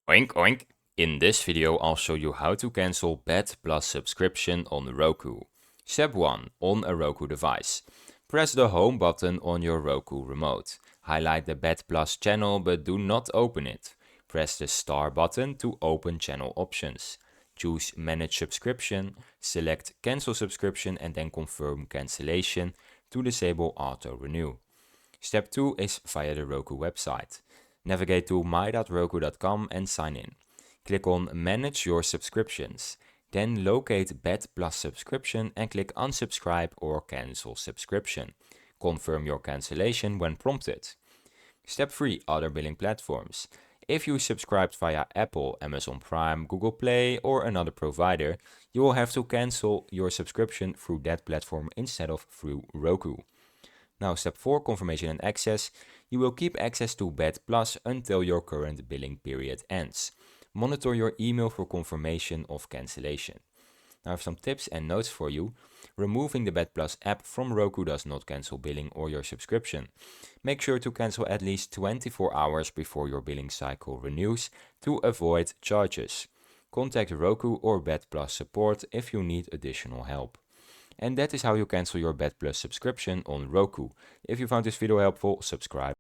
Oink oink! In this video I'll show you how to cancel Bet Plus subscription on Roku. Step 1. On a Roku device. Press the home button on your Roku remote. Highlight the Bet Plus channel but do not open it. Press the star button to open channel options. Choose Manage Subscription, select Cancel Subscription and then confirm cancellation to disable Auto Renew. Step 2 is via the Roku website. Navigate to my.roku.com and sign in. Click on Manage your subscriptions. Then locate Bet Plus subscription and click Unsubscribe or Cancel subscription. Confirm your cancellation when prompted. Step 3. Other billing platforms. If you subscribed via Apple, Amazon Prime, Google Play or another provider, you will have to cancel your subscription through that platform instead of through Roku. Now step 4, confirmation and access. You will keep access to Bet Plus until your current billing period ends. Monitor your email for confirmation of cancellation. Now I have some tips and notes for you. Removing the Bet Plus app from Roku does not cancel billing or your subscription. Make sure to cancel at least 24 hours before your billing cycle renews to avoid charges. Contact Roku or Bet Plus support if you need additional help. And that is how you cancel your Bet Plus subscription on Roku. If you found this video helpful, subscribe.